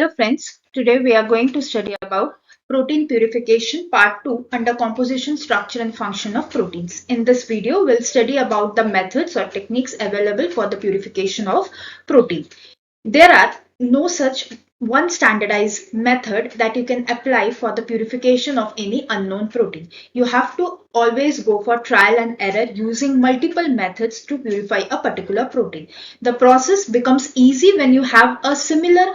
Hello friends, today we are going to study about protein purification part 2 under composition, structure and function of proteins. In this video, we'll study about the methods or techniques available for the purification of protein. There are no such one standardized method that you can apply for the purification of any unknown protein. You have to always go for trial and error using multiple methods to purify a particular protein. The process becomes easy when you have a similar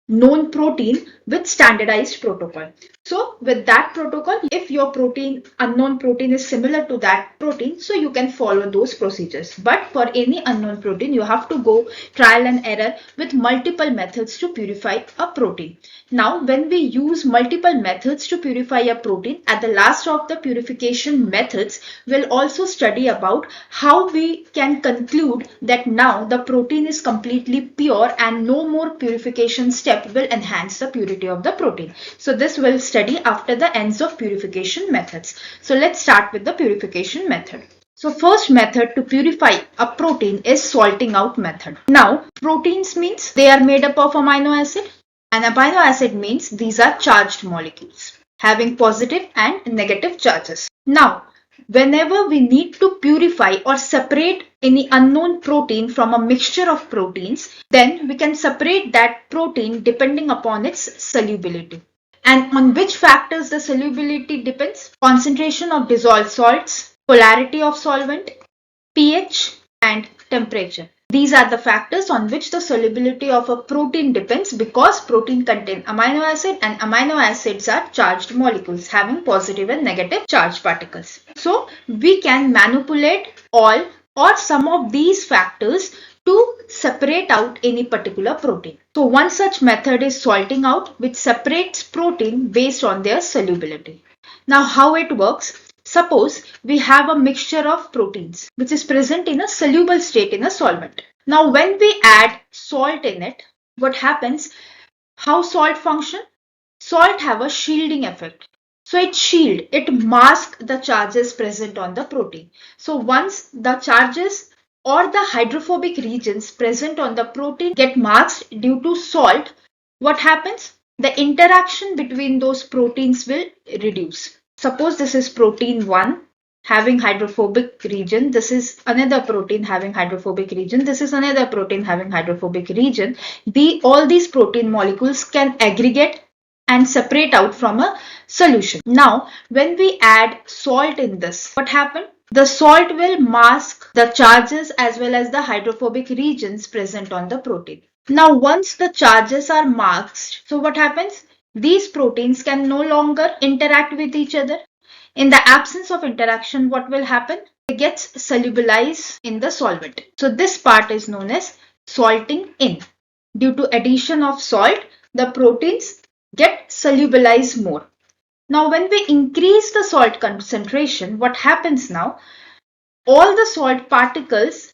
known protein with standardized protocol. So with that protocol, if your unknown protein is similar to that protein, so you can follow those procedures. But for any unknown protein, you have to go trial and error with multiple methods to purify a protein. Now, when we use multiple methods to purify a protein, at the last of the purification methods, we'll also study about how we can conclude that now the protein is completely pure and no more purification step will enhance the purity of the protein. So this we'll study after the ends of purification methods. So let's start with the purification method. So first method to purify a protein is salting out method. Now proteins means they are made up of amino acid, and amino acid means these are charged molecules having positive and negative charges. Now whenever we need to purify or separate any unknown protein from a mixture of proteins, then we can separate that protein depending upon its solubility. And on which factors the solubility depends? Concentration of dissolved salts, polarity of solvent, pH and temperature. These are the factors on which the solubility of a protein depends, because protein contain amino acid and amino acids are charged molecules having positive and negative charge particles. So we can manipulate all or some of these factors to separate out any particular protein. So one such method is salting out, which separates protein based on their solubility. Now how it works? Suppose we have a mixture of proteins which is present in a soluble state in a solvent. Now when we add salt in it, what happens? How salt function? Salt have a shielding effect. So it masks the charges present on the protein. So once the charges or the hydrophobic regions present on the protein get masked due to salt, what happens? The interaction between those proteins will reduce. Suppose this is protein 1 having hydrophobic region. This is another protein having hydrophobic region. This is another protein having hydrophobic region. All these protein molecules can aggregate and separate out from a solution. Now, when we add salt in this, what happens? The salt will mask the charges as well as the hydrophobic regions present on the protein. Now, once the charges are masked, so what happens? These proteins can no longer interact with each other. In the absence of interaction, what will happen? It gets solubilized in the solvent. So this part is known as salting in. Due to addition of salt, the proteins get solubilized more. Now when we increase the salt concentration, what happens now? All the salt particles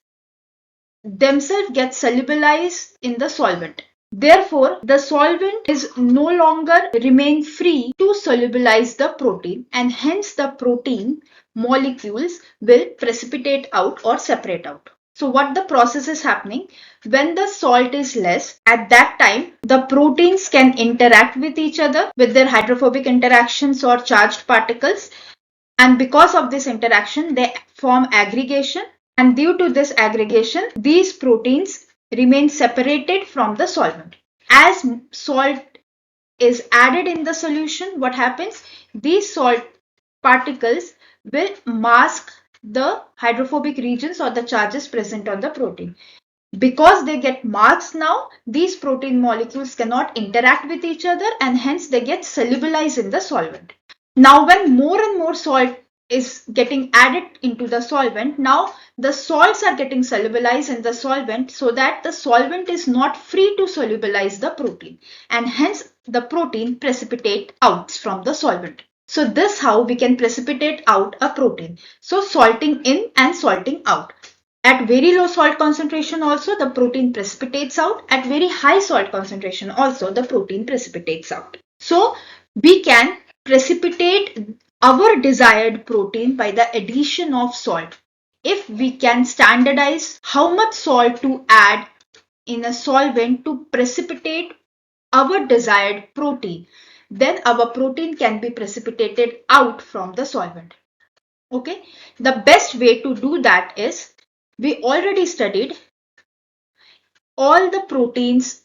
themselves get solubilized in the solvent. Therefore, the solvent is no longer remain free to solubilize the protein, and hence the protein molecules will precipitate out or separate out. So what the process is happening? When the salt is less, at that time the proteins can interact with each other with their hydrophobic interactions or charged particles, and because of this interaction they form aggregation, and due to this aggregation these proteins remain separated from the solvent. As salt is added in the solution, what happens? These salt particles will mask the hydrophobic regions or the charges present on the protein. Because they get masked now, these protein molecules cannot interact with each other, and hence they get solubilized in the solvent. Now when more and more salt is getting added into the solvent, now the salts are getting solubilized in the solvent, so that the solvent is not free to solubilize the protein, and hence the protein precipitate out from the solvent. So this how we can precipitate out a protein. So salting in and salting out. At very low salt concentration also the protein precipitates out. At very high salt concentration also the protein precipitates out. So we can precipitate our desired protein by the addition of salt. If we can standardize how much salt to add in a solvent to precipitate our desired protein, then our protein can be precipitated out from the solvent. Okay, the best way to do that is, we already studied all the proteins,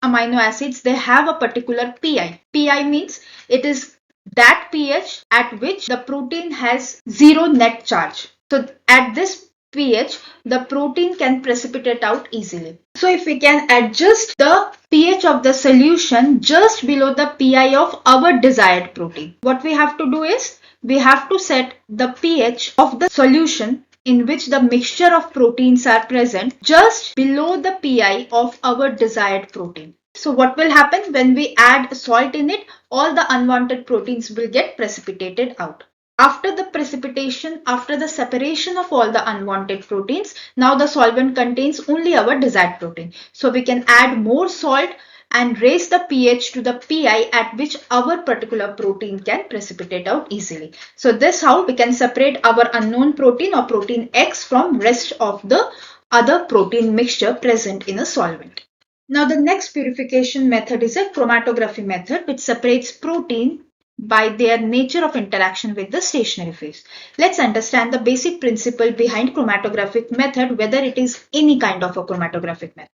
amino acids, they have a particular pI. pI means it is that pH at which the protein has zero net charge. So at this pH, the protein can precipitate out easily. So if we can adjust the pH of the solution just below the pI of our desired protein, what we have to do is, we have to set the pH of the solution in which the mixture of proteins are present just below the pI of our desired protein. So what will happen when we add salt in it? All the unwanted proteins will get precipitated out. After the precipitation, after the separation of all the unwanted proteins, now the solvent contains only our desired protein. So we can add more salt and raise the pH to the pI at which our particular protein can precipitate out easily. So this how we can separate our unknown protein or protein X from rest of the other protein mixture present in a solvent. Now the next purification method is a chromatography method, which separates protein by their nature of interaction with the stationary phase. Let's understand the basic principle behind chromatographic method, whether it is any kind of a chromatographic method.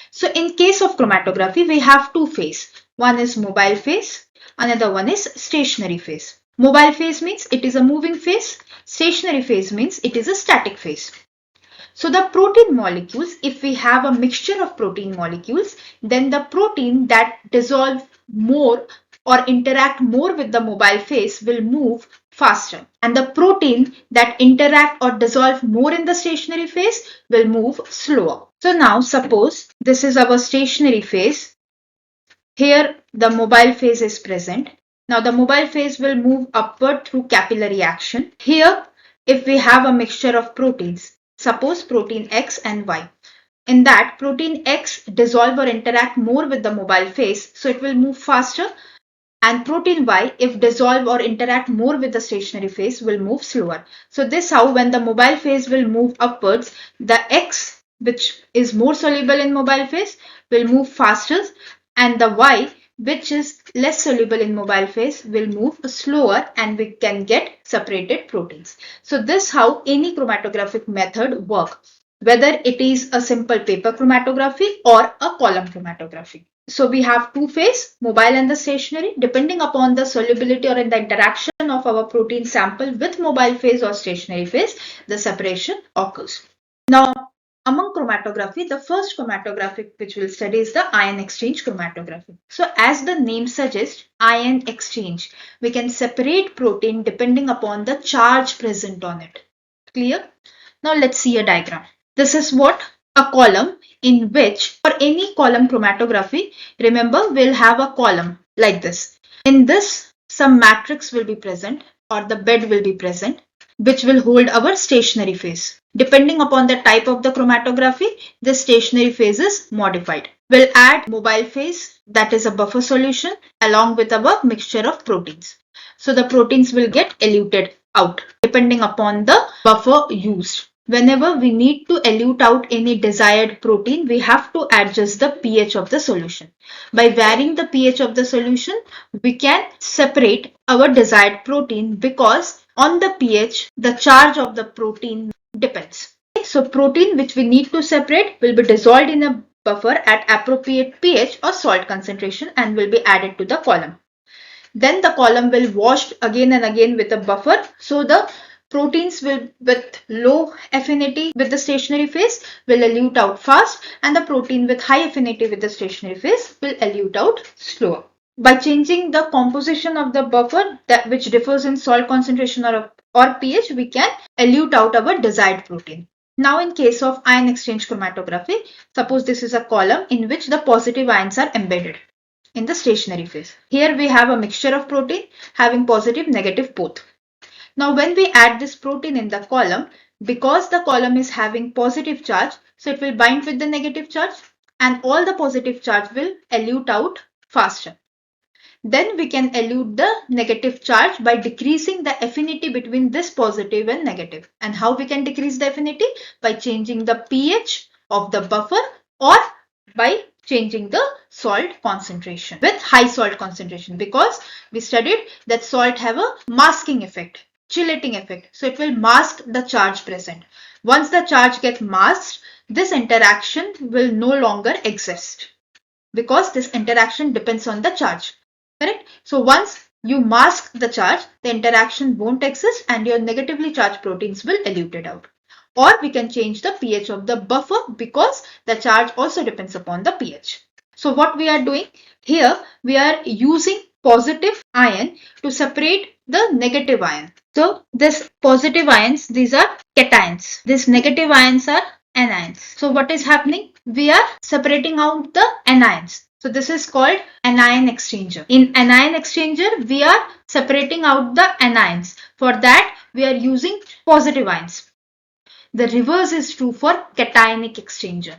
So in case of chromatography, we have two phases. One is mobile phase, another one is stationary phase. Mobile phase means it is a moving phase. Stationary phase means it is a static phase. So the protein molecules, if we have a mixture of protein molecules, then the protein that dissolve more or interact more with the mobile phase will move faster, and the protein that interact or dissolve more in the stationary phase will move slower. So now suppose this is our stationary phase. Here the mobile phase is present. Now the mobile phase will move upward through capillary action. Here, if we have a mixture of proteins, suppose protein X and Y. In that, protein X dissolve or interact more with the mobile phase, so it will move faster, and protein Y, if dissolve or interact more with the stationary phase, will move slower. So this how, when the mobile phase will move upwards, the X, which is more soluble in mobile phase, will move faster, and the Y, which is less soluble in mobile phase, will move slower, and we can get separated proteins. So this how any chromatographic method works, whether it is a simple paper chromatography or a column chromatography. So we have two phases, mobile and the stationary. Depending upon the solubility or in the interaction of our protein sample with mobile phase or stationary phase, the separation occurs. Now, among chromatography, the first chromatography which we'll study is the ion exchange chromatography. So as the name suggests, ion exchange, we can separate protein depending upon the charge present on it. Clear? Now let's see a diagram. This is what a column, in which for any column chromatography, remember we'll have a column like this. In this, some matrix will be present or the bed will be present, which will hold our stationary phase. Depending upon the type of the chromatography, the stationary phase is modified. We'll add mobile phase, that is a buffer solution, along with our mixture of proteins. So the proteins will get eluted out depending upon the buffer used. Whenever we need to elute out any desired protein, we have to adjust the pH of the solution. By varying the pH of the solution, we can separate our desired protein, because on the pH, the charge of the protein depends. So protein which we need to separate will be dissolved in a buffer at appropriate pH or salt concentration and will be added to the column. Then the column will washed again and again with a buffer. So the proteins will, with low affinity with the stationary phase, will elute out fast, and the protein with high affinity with the stationary phase will elute out slower. By changing the composition of the buffer, that which differs in salt concentration or pH, we can elute out our desired protein. Now in case of ion exchange chromatography, suppose this is a column in which the positive ions are embedded in the stationary phase. Here we have a mixture of protein having positive, negative both. Now when we add this protein in the column, because the column is having positive charge, so it will bind with the negative charge and all the positive charge will elute out faster. Then we can elute the negative charge by decreasing the affinity between this positive and negative. And how we can decrease the affinity? By changing the pH of the buffer or by changing the salt concentration with high salt concentration, because we studied that salt have a masking effect, chelating effect. So it will mask the charge present. Once the charge gets masked, this interaction will no longer exist, because this interaction depends on the charge. Correct? So once you mask the charge, the interaction won't exist and your negatively charged proteins will elute out. Or we can change the pH of the buffer, because the charge also depends upon the pH. So what we are doing here, we are using positive ion to separate the negative ion. So this positive ions, these are cations. These negative ions are anions. So what is happening? We are separating out the anions. So this is called anion exchanger. In anion exchanger, we are separating out the anions. For that, we are using positive ions. The reverse is true for cationic exchanger.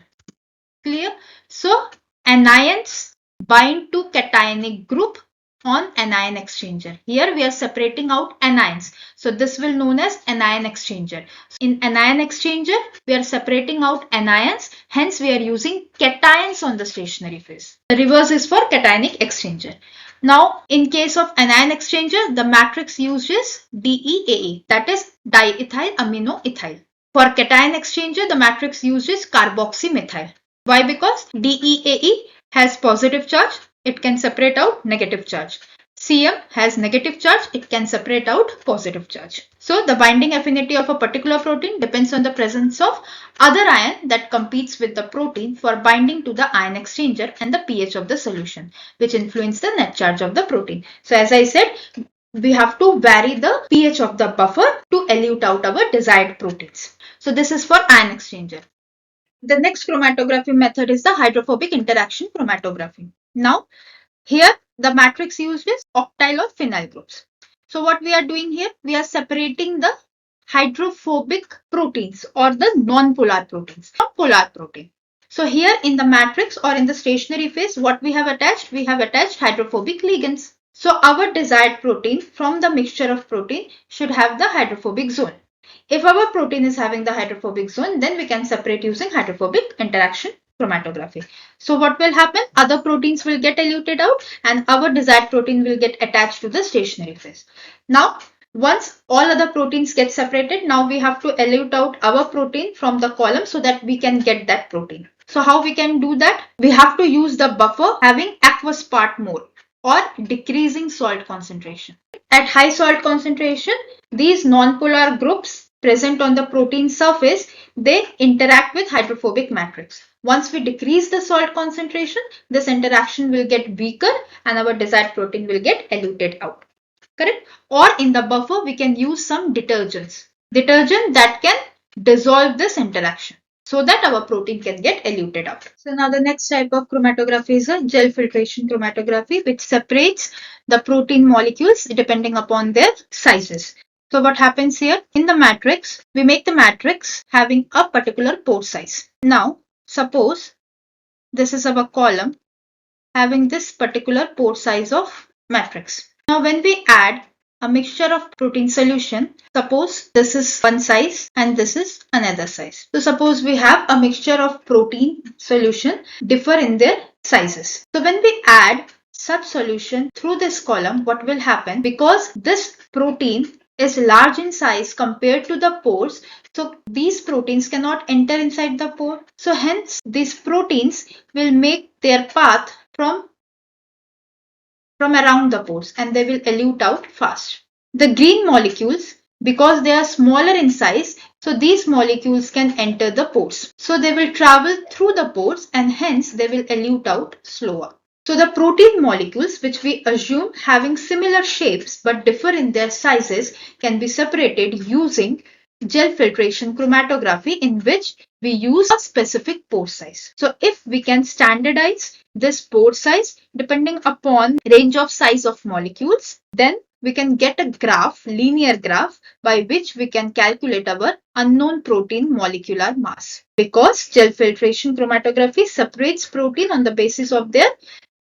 Clear? So anions bind to cationic group on anion exchanger. Here we are separating out anions. So this will known as anion exchanger. In anion exchanger, we are separating out anions. Hence we are using cations on the stationary phase. The reverse is for cationic exchanger. Now, in case of anion exchanger, the matrix used is DEAE, that is diethyl amino ethyl. For cation exchanger, the matrix used is carboxymethyl. Why? Because DEAE has positive charge, it can separate out negative charge. CM has negative charge, it can separate out positive charge. So the binding affinity of a particular protein depends on the presence of other ion that competes with the protein for binding to the ion exchanger and the pH of the solution, which influence the net charge of the protein. So as I said, we have to vary the pH of the buffer to elute out our desired proteins. So this is for ion exchanger. The next chromatography method is the hydrophobic interaction chromatography. Now, here the matrix used is octyl or phenyl groups. So what we are doing here, we are separating the hydrophobic proteins or the non-polar proteins from polar protein. So here in the matrix or in the stationary phase, what we have attached? We have attached hydrophobic ligands. So our desired protein from the mixture of protein should have the hydrophobic zone. If our protein is having the hydrophobic zone, then we can separate using hydrophobic interaction chromatography. So what will happen? Other proteins will get eluted out and our desired protein will get attached to the stationary phase. Now, once all other proteins get separated, now we have to elute out our protein from the column so that we can get that protein. So how we can do that? We have to use the buffer having aqueous part mode or decreasing salt concentration. At high salt concentration, these non-polar groups present on the protein surface, they interact with hydrophobic matrix. Once we decrease the salt concentration, this interaction will get weaker and our desired protein will get eluted out. Correct? Or in the buffer, we can use some detergents. Detergent that can dissolve this interaction so that our protein can get eluted out. So now the next type of chromatography is a gel filtration chromatography, which separates the protein molecules depending upon their sizes. So what happens here? In the matrix, we make the matrix having a particular pore size. Now, suppose this is our column having this particular pore size of matrix. Now, when we add a mixture of protein solution, suppose this is one size and this is another size. So suppose we have a mixture of protein solution differ in their sizes. So when we add such solution through this column, what will happen? Because this protein is large in size compared to the pores, so these proteins cannot enter inside the pore. So hence these proteins will make their path from around the pores and they will elute out fast. The green molecules, because they are smaller in size, so these molecules can enter the pores. So they will travel through the pores and hence they will elute out slower. So the protein molecules, which we assume having similar shapes but differ in their sizes, can be separated using gel filtration chromatography, in which we use a specific pore size. So if we can standardize this pore size depending upon range of size of molecules, then we can get a graph, linear graph, by which we can calculate our unknown protein molecular mass. Because gel filtration chromatography separates protein on the basis of their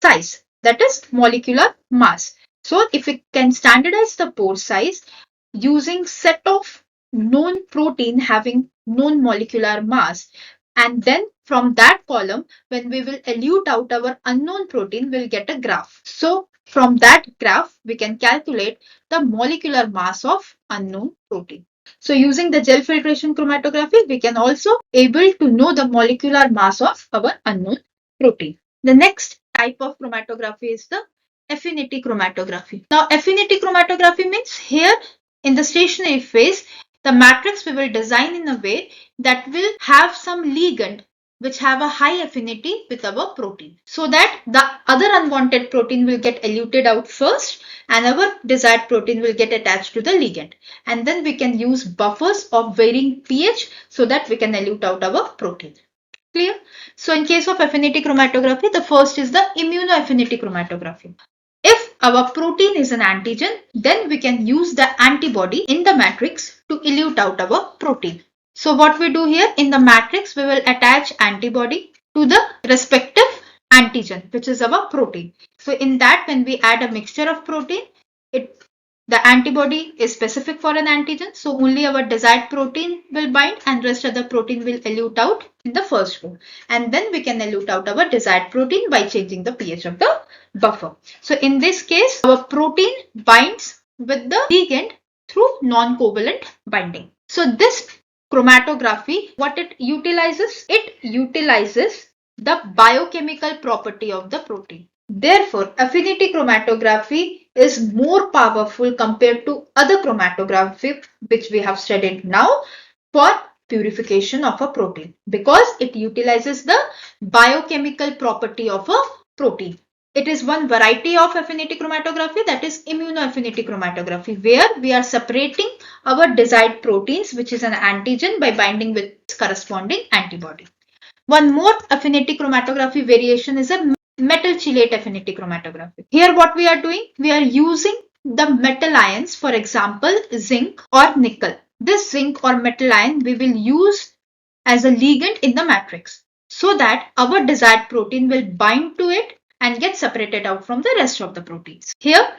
size, that is molecular mass. So if we can standardize the pore size using set of known protein having known molecular mass, And then from that column, when we will elute out our unknown protein, we'll get a graph. So from that graph, we can calculate the molecular mass of unknown protein. So using the gel filtration chromatography, we can also able to know the molecular mass of our unknown protein. The next type of chromatography is the affinity chromatography. Now affinity chromatography means here in the stationary phase, the matrix we will design in a way that will have some ligand which have a high affinity with our protein, so that the other unwanted protein will get eluted out first and our desired protein will get attached to the ligand, and then we can use buffers of varying pH so that we can elute out our protein. Clear? So in case of affinity chromatography, the first is the immunoaffinity chromatography. If our protein is an antigen, then we can use the antibody in the matrix to elute out our protein. So what we do here in the matrix, we will attach antibody to the respective antigen, which is our protein. So in that, when we add a mixture of protein, the antibody is specific for an antigen. So only our desired protein will bind and rest of the protein will elute out in the first row. And then we can elute out our desired protein by changing the pH of the buffer. So in this case, our protein binds with the ligand through non-covalent binding. So this chromatography, what it utilizes? It utilizes the biochemical property of the protein. Therefore, affinity chromatography is more powerful compared to other chromatography which we have studied now for purification of a protein, because it utilizes the biochemical property of a protein. It is one variety of affinity chromatography, that is immunoaffinity chromatography, where we are separating our desired proteins, which is an antigen, by binding with corresponding antibody. One more affinity chromatography variation is a metal chelate affinity chromatography. Here what we are doing, we are using the metal ions, for example, zinc or nickel. This zinc or metal ion we will use as a ligand in the matrix, so that our desired protein will bind to it and get separated out from the rest of the proteins. Here,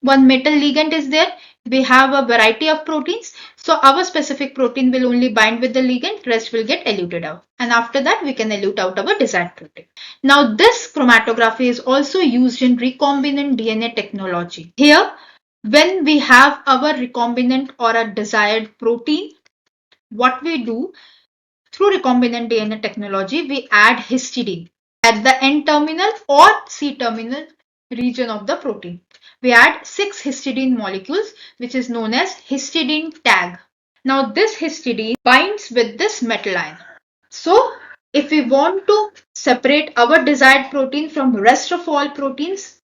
one metal ligand is there. We have a variety of proteins. So our specific protein will only bind with the ligand, rest will get eluted out. And after that, we can elute out our desired protein. Now, this chromatography is also used in recombinant DNA technology. Here, when we have our recombinant or a desired protein, what we do through recombinant DNA technology, we add histidine at the N terminal or C terminal region of the protein. We add 6 histidine molecules, which is known as histidine tag. Now this histidine binds with this metal ion. So if we want to separate our desired protein from rest of all proteins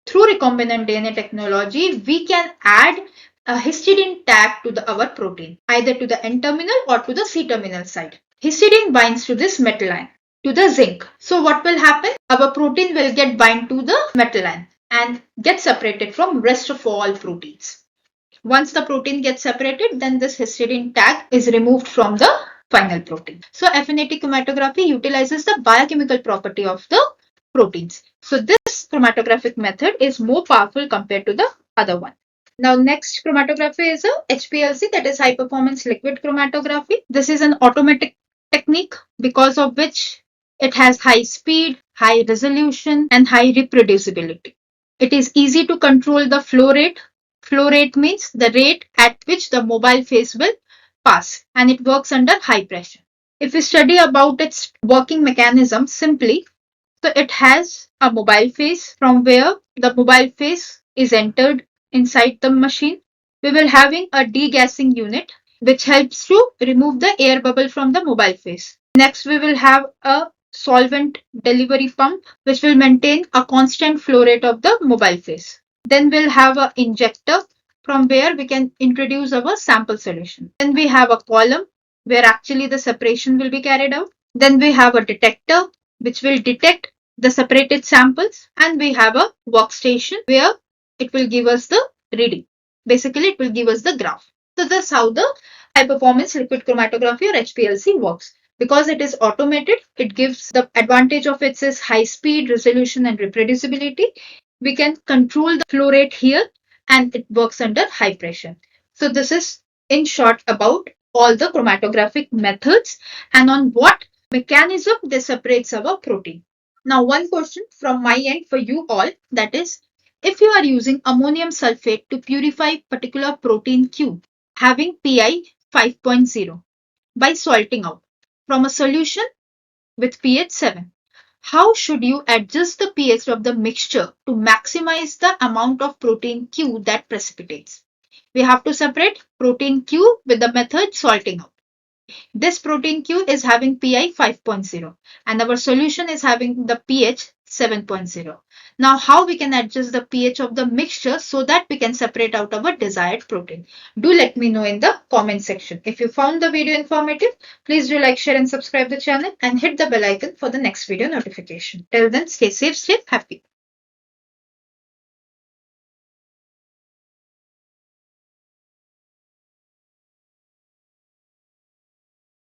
through recombinant DNA technology, we can add a histidine tag to our protein, either to the N terminal or to the C terminal side. Histidine binds to this metal ion, to the zinc. So what will happen? Our protein will get bind to the metal ion and get separated from rest of all proteins. Once the protein gets separated, then this histidine tag is removed from the final protein. So affinity chromatography utilizes the biochemical property of the proteins. So this chromatographic method is more powerful compared to the other one. Now next chromatography is a HPLC, that is high performance liquid chromatography. This is an automatic technique because of which it has high speed, high resolution and high reproducibility. It is easy to control the flow rate. Flow rate means the rate at which the mobile phase will pass, and it works under high pressure. If we study about its working mechanism simply, so it has a mobile phase from where the mobile phase is entered inside the machine. We will having a degassing unit which helps to remove the air bubble from the mobile phase. Next, we will have a solvent delivery pump which will maintain a constant flow rate of the mobile phase. Then we'll have an injector from where we can introduce our sample solution. Then we have a column where actually the separation will be carried out. Then we have a detector which will detect the separated samples, and we have a workstation where it will give us the reading. Basically, it will give us the graph. So that's how the high performance liquid chromatography or HPLC works. Because it is automated, it gives the advantage of its is high speed, resolution and reproducibility. We can control the flow rate here and it works under high pressure. So this is in short about all the chromatographic methods and on what mechanism that separates our protein. Now, one question from my end for you all, that is, if you are using ammonium sulfate to purify particular protein Q having pI 5.0 by salting out from a solution with pH 7, how should you adjust the pH of the mixture to maximize the amount of protein Q that precipitates? We have to separate protein Q with the method salting out. This protein Q is having pI 5.0 and our solution is having the pH 7.0. Now, how we can adjust the pH of the mixture so that we can separate out our desired protein? Do let me know in the comment section. If you found the video informative, please do like, share and subscribe the channel and hit the bell icon for the next video notification. Till then, stay safe, stay happy.